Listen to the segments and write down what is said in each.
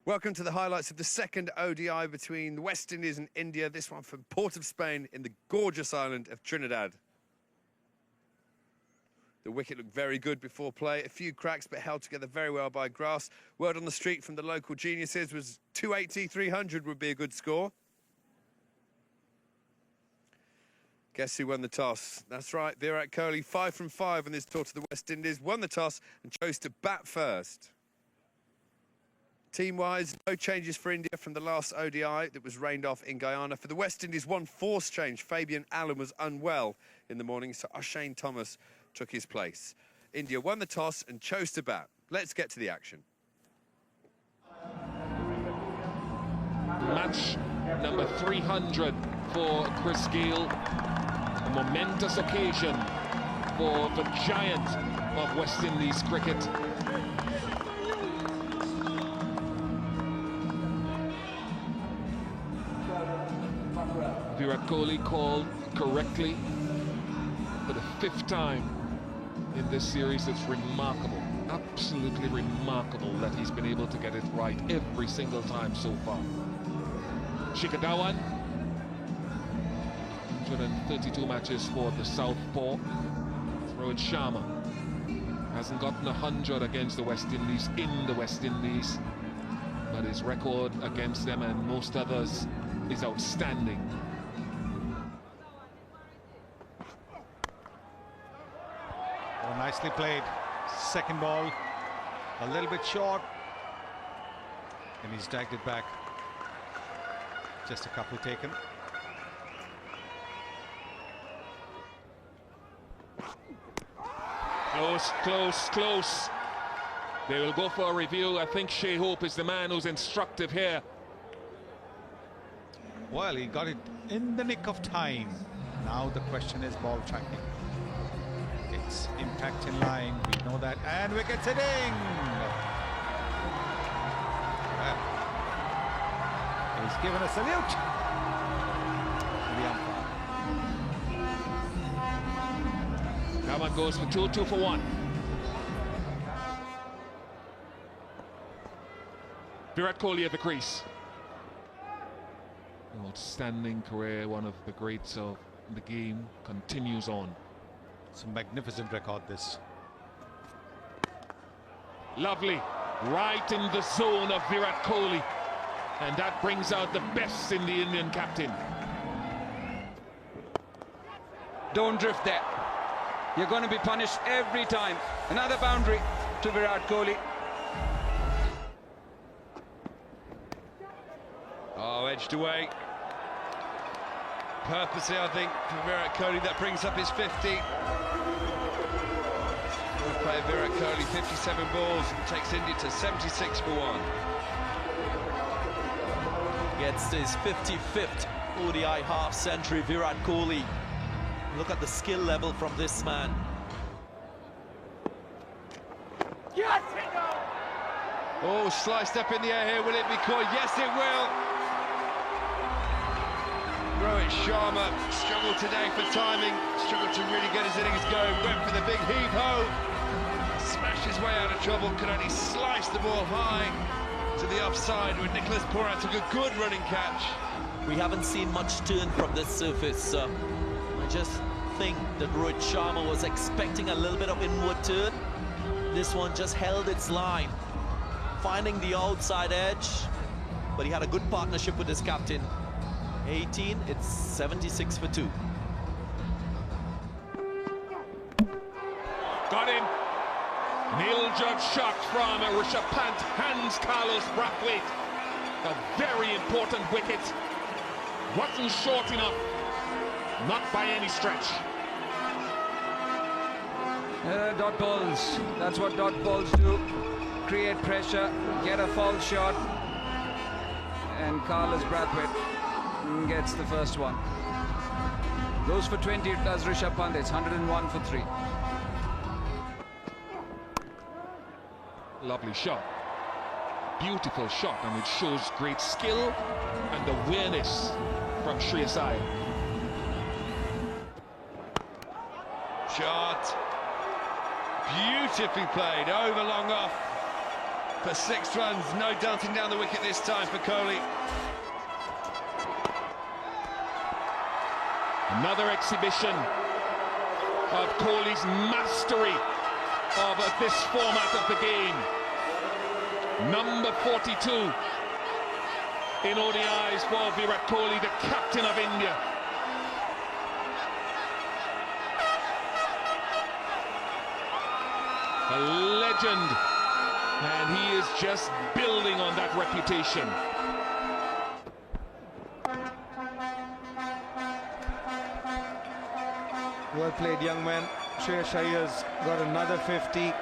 Welcome to the highlights of the second ODI between the West Indies and India, this one from Port of Spain in the gorgeous island of Trinidad. The wicket looked very good before play, a few cracks but held together very well by grass. Word on the street from the local geniuses was 280, 300 would be a good score. Guess who won the toss? That's right, Virat Kohli, 5 from 5 on this tour to the West Indies, won the toss and chose to bat first. Team-wise, no changes for India from the last ODI that was rained off in Guyana. For the West Indies, one forced change. Fabian Allen was unwell in the morning, so Shane Thomas took his place. India won the toss and chose to bat. Let's get to the action. Match number 300 for Chris Gayle. A momentous occasion for the giant of West Indies cricket. Virat Kohli called correctly for the 5th time in this series. It's remarkable, absolutely remarkable that he's been able to get it right every single time so far. Shikhar Dhawan, 132 matches for the Southpaw. Rohit Sharma hasn't gotten 100 against the West Indies in the West Indies, but his record against them and most others is outstanding. Oh, nicely played. Second ball, a little bit short, and he's dragged it back. Just a couple taken. Close, close, close. They will go for a review. I think Shea Hope is the man who's instructive here. Well, he got it in the nick of time. Now the question is ball tracking. It's impact in line, we know that, and wicket sitting. He's given a salute to the umpire. Dhawan goes for 2 for 1. Virat Kohli at the crease. Outstanding career, one of the greats of the game, continues on. It's a magnificent record, this. Lovely, right in the zone of Virat Kohli, and that brings out the best in the Indian captain. Don't drift there. You're going to be punished every time. Another boundary to Virat Kohli. Oh, edged away. Purposely, I think, for Virat Kohli, that brings up his 50. Player Virat Kohli, 57 balls, takes India to 76 for 1. Gets his 55th ODI half-century, Virat Kohli. Look at the skill level from this man. Yes! Oh, sliced up in the air here, will it be caught? Yes, it will! Rohit Sharma struggled today for timing, struggled to really get his innings going, went for the big heave-ho, smashed his way out of trouble, could only slice the ball high to the offside when Nicholas Pooran took a good running catch. We haven't seen much turn from this surface. I just think that Rohit Sharma was expecting a little bit of inward turn. This one just held its line, finding the outside edge, but he had a good partnership with his captain. 18, it's 76 for 2. Got him. Neil Judd shot from Rishabh Pant, hands Carlos Brathwaite. A very important wicket. Wasn't short enough, not by any stretch. Dot balls, that's what dot balls do. Create pressure, get a foul shot, and Carlos Brathwaite gets the first one. Goes for 20, it does Rishabh Pant. It's 101 for 3. Lovely shot. Beautiful shot, and it shows great skill and awareness from Shreyas Iyer. Shot. Beautifully played, over long off. for 6 runs. No darting down the wicket this time for Kohli. Another exhibition of Kohli's mastery of this format of the game. Number 42 in ODIs for Virat Kohli, the captain of India. A legend, and he is just building on that reputation. Well played, young man. Shreyas Iyer's got another 50.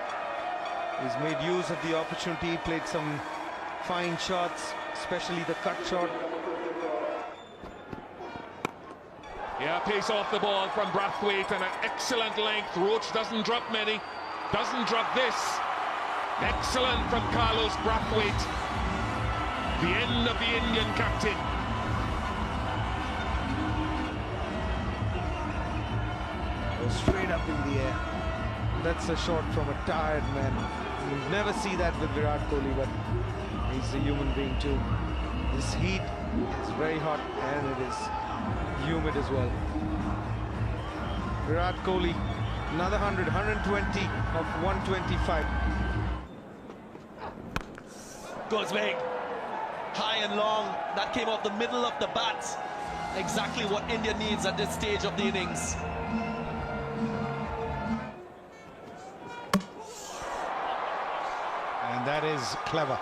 He's made use of the opportunity, played some fine shots, especially the cut shot. Yeah, pace off the ball from Brathwaite and an excellent length. Roach doesn't drop many, doesn't drop this. Excellent from Carlos Brathwaite. The end of the Indian captain. Straight up in the air. That's a shot from a tired man. You never see that with Virat Kohli, but he's a human being too. This heat is very hot and it is humid as well. Virat Kohli, another 100, 120 of 125. Goes big. High and long. That came off the middle of the bat. Exactly what India needs at this stage of the innings. And that is clever.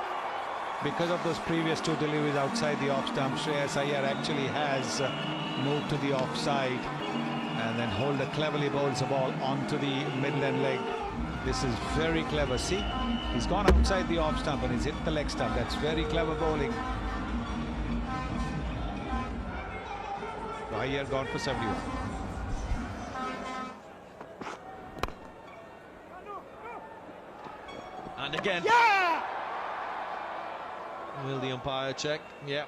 Because of those previous 2 deliveries outside the off stump, Shreyas Iyer actually has moved to the offside and then Holder cleverly bowls the ball onto the midland leg. This is very clever. See, he's gone outside the off stump and he's hit the leg stump. That's very clever bowling. Iyer gone for 71. And again. Will the umpire check? Yeah.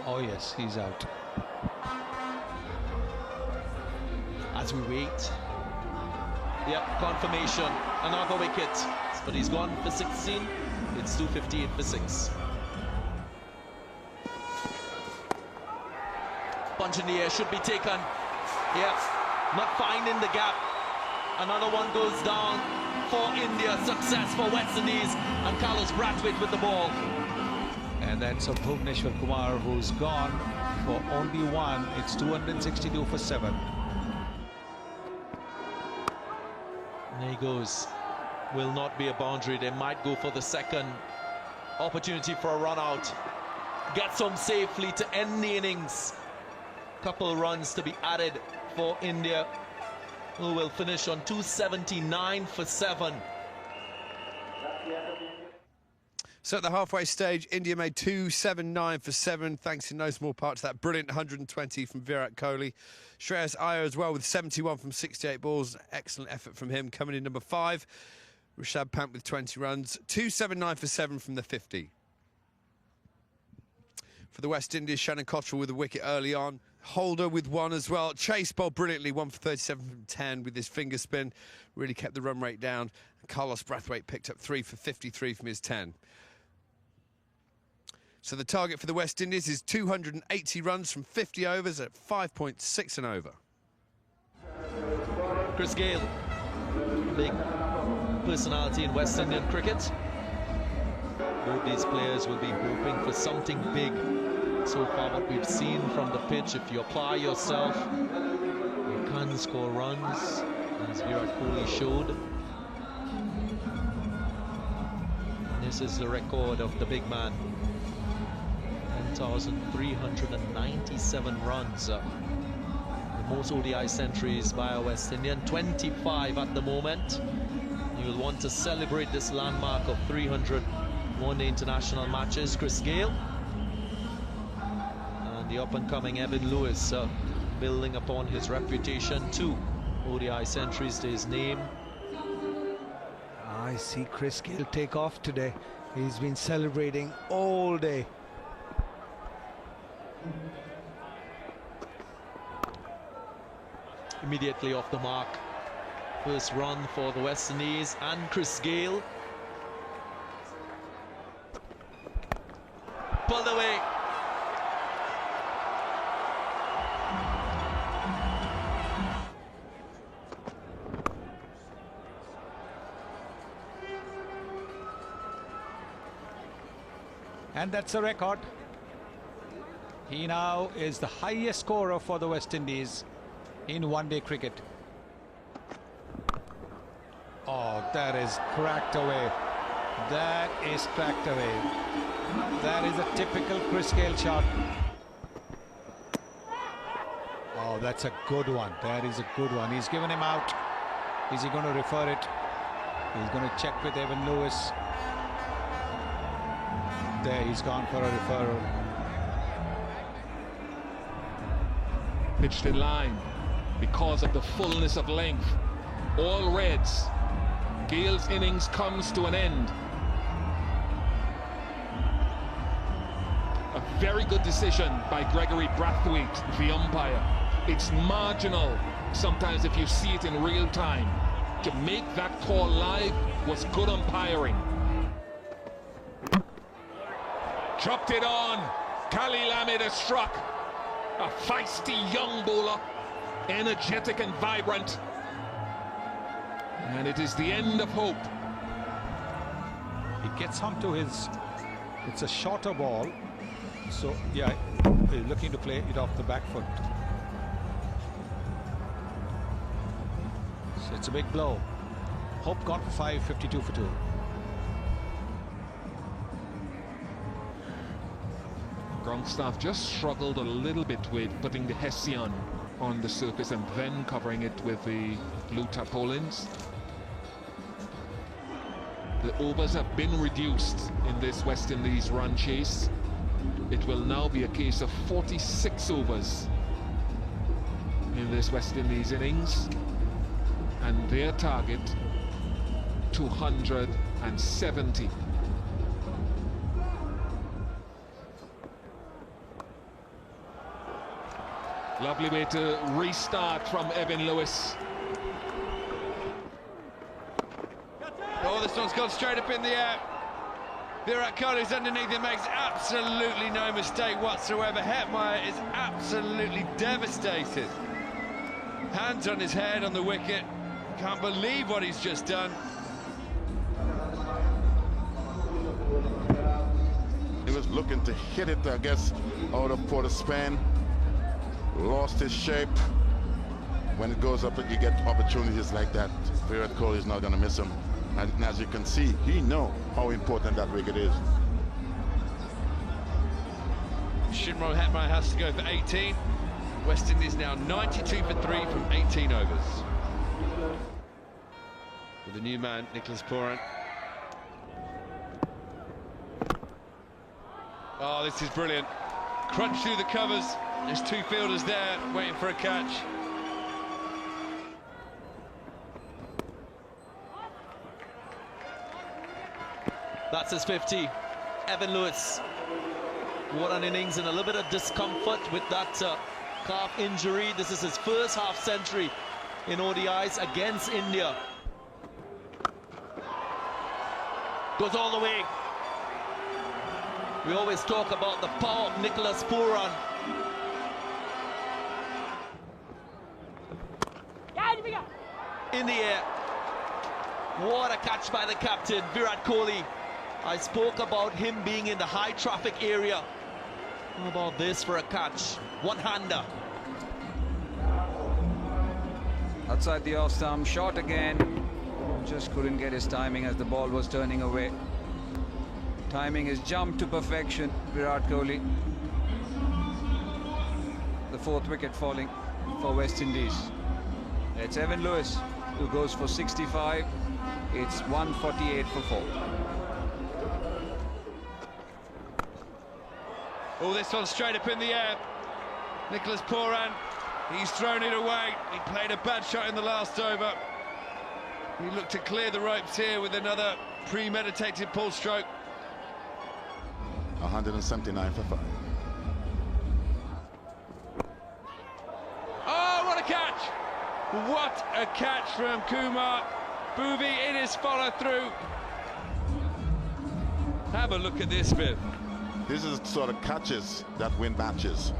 Oh yes, he's out. As we wait. Yep, confirmation. Another wicket. But he's gone for 16. It's 2:58 for 6. Punch in the air should be taken. Yep, not finding the gap. Another one goes down for India. Success for West Indies. And Carlos Brathwaite with the ball. And that's of Bhuvneshwar Kumar, who's gone for only 1. It's 262 for 7. There he goes. Will not be a boundary. They might go for the second. Opportunity for a run out. Gets home safely to end the innings. Couple runs to be added for India, who will finish on 279 for 7. So at the halfway stage, India made 279 for 7, thanks in no small part to that brilliant 120 from Virat Kohli. Shreyas Iyer as well with 71 from 68 balls. Excellent effort from him. Coming in number 5, Rishabh Pant with 20 runs. 279 for 7 from the 50. For the West Indies, Shannon Cottrell with a wicket early on. Holder with 1 as well. Chase bowled brilliantly, 1 for 37 from 10 with his finger spin. Really kept the run rate down. Carlos Brathwaite picked up 3 for 53 from his 10. So the target for the West Indies is 280 runs from 50 overs at 5.6 and over. Chris Gayle, big personality in West Indian cricket. Both these players will be hoping for something big. So far what we've seen from the pitch, if you apply yourself, you can score runs, as Virat Kohli showed. This is the record of the big man. 10,397 runs. The most ODI centuries by a West Indian, 25 at the moment. You'll want to celebrate this landmark of 300 one-day international matches. Chris Gayle and the up-and-coming Evan Lewis building upon his reputation. 2 ODI centuries to his name. I see Chris Gayle take off today. He's been celebrating all day. immediately off the mark. First run for the West Indies and Chris Gale. Pulled away. And that's a record. He now is the highest scorer for the West Indies in one-day cricket. Oh, that is cracked away. That is cracked away. That is a typical Chris Gale shot. Oh, that's a good one. That is a good one. He's given him out. Is he going to refer it? He's going to check with Evan Lewis. There, he's gone for a referral. Pitched in line because of the fullness of length. All reds. Gale's innings comes to an end. A very good decision by Gregory Brathwaite, the umpire. It's marginal sometimes if you see it in real time. To make that call live was good umpiring. Chopped it on. Khalil Ahmed has struck. A feisty young bowler, energetic and vibrant. And it is the end of hope. He gets home to his... It's a shorter ball. So, yeah, he's looking to play it off the back foot. So it's a big blow. Hope gone for 5, 52 for 2. Gronkstaff just struggled a little bit with putting the Hessian on the surface and then covering it with the blue tarpaulins. The overs have been reduced in this West Indies run chase. It will now be a case of 46 overs in this West Indies innings, and their target 270. Lovely way to restart from Evan Lewis. Oh, this one's gone straight up in the air. Virat Kohli's underneath it, makes absolutely no mistake whatsoever. Hetmeyer is absolutely devastated. Hands on his head on the wicket. Can't believe what he's just done. He was looking to hit it, I guess, out of Porter Span. Lost his shape. When it goes up, you get opportunities like that. Virat Kohli is not going to miss him. And as you can see, he knows how important that wicket is. Shimron Hetmeyer has to go for 18. West Indies now 92 for 3 from 18 overs. With the new man, Nicholas Pooran. Oh, this is brilliant. Crunch through the covers. There's two fielders there waiting for a catch. That's his 50. Evan Lewis. What an innings, and a little bit of discomfort with that calf injury. This is his first half century in ODIs against India. Goes all the way. We always talk about the power of Nicholas Pooran. In the air. What a catch by the captain, Virat Kohli. I spoke about him being in the high traffic area. How about this for a catch? One-hander. Outside the off stump, shot again. Just couldn't get his timing as the ball was turning away. Timing has jumped to perfection, Virat Kohli. The fourth wicket falling for West Indies. It's Evan Lewis who goes for 65. It's 148 for 4. Oh, this one's straight up in the air. Nicholas Pooran, he's thrown it away. He played a bad shot in the last over. He looked to clear the ropes here with another premeditated pull stroke. 179 for 5. Oh, what a catch! What a catch from Kumar. Bhuvi in his follow-through. Have a look at this, Viv. This is sort of catches that win matches.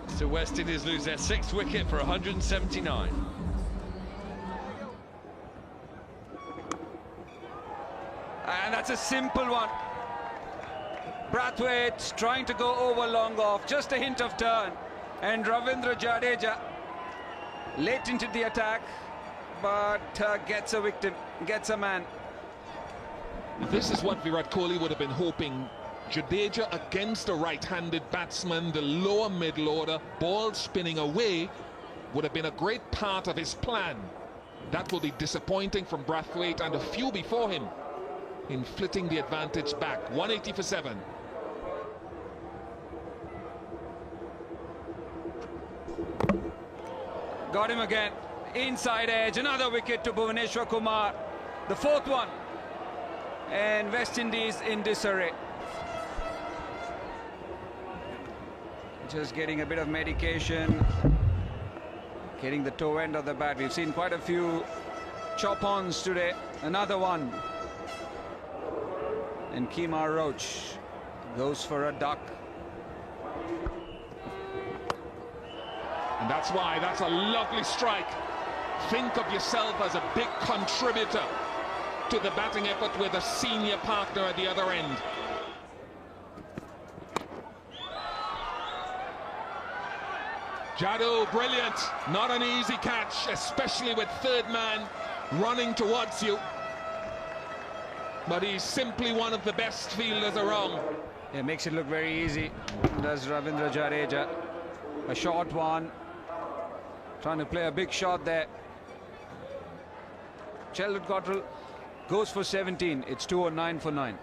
So West Indies lose their 6th wicket for 179. And that's a simple one. Brathwaite trying to go over long off, just a hint of turn. And Ravindra Jadeja late into the attack, but gets a victim, gets a man. This is what Virat Kohli would have been hoping. Jadeja against a right-handed batsman, the lower middle order, ball spinning away, would have been a great part of his plan. That will be disappointing from Brathwaite and a few before him in flitting the advantage back. 180 for 7. Got him again. Inside edge, another wicket to Bhuvaneshwar Kumar. The 4th one. And West Indies in disarray. Just getting a bit of medication. Getting the toe end of the bat. We've seen quite a few chop-ons today. Another one. And Kemar Roach goes for a duck. And that's why that's a lovely strike. Think of yourself as a big contributor to the batting effort with a senior partner at the other end. Jadoo, brilliant. Not an easy catch, especially with 3rd man running towards you. But he's simply one of the best fielders around. It makes it look very easy. Does Ravindra Jadeja. A short one. Trying to play a big shot there. Sheldon Cottrell goes for 17. It's 209 for 9.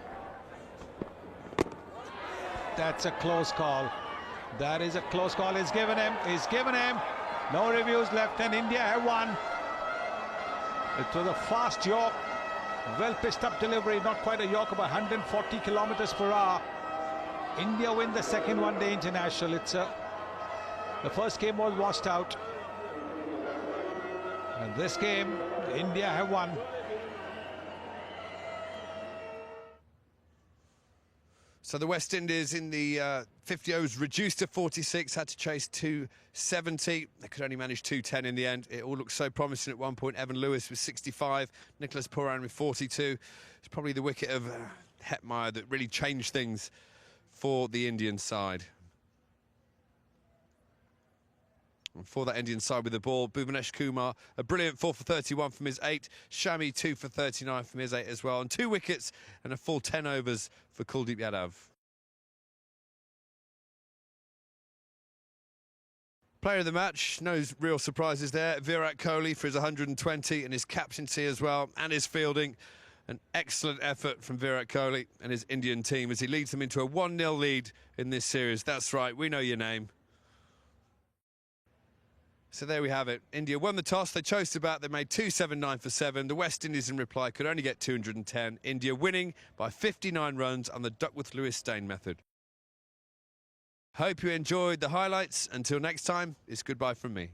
That's a close call. That is a close call. He's given him. He's given him. No reviews left, and India have won. It was a fast York. Well pitched up delivery. Not quite a York, about 140 kilometers per hour. India win the 2nd one-day international. The first game was washed out. And this game, India have won. So the West Indies in the 50 overs reduced to 46, had to chase 270. They could only manage 210 in the end. It all looked so promising at one point. Evan Lewis with 65, Nicholas Pooran with 42. It's probably the wicket of Hetmeyer that really changed things for the Indian side. And for that Indian side with the ball, Bhuvanesh Kumar, a brilliant 4 for 31 from his 8. Shami 2 for 39 from his 8 as well. And 2 wickets and a full 10 overs for Kuldeep Yadav. Player of the match, no real surprises there. Virat Kohli for his 120 and his captaincy as well, and his fielding. An excellent effort from Virat Kohli and his Indian team as he leads them into a 1-0 lead in this series. That's right, we know your name. So there we have it. India won the toss. They chose to bat. They made 279 for 7. The West Indies in reply could only get 210. India winning by 59 runs on the Duckworth-Lewis-Stein method. Hope you enjoyed the highlights. Until next time, it's goodbye from me.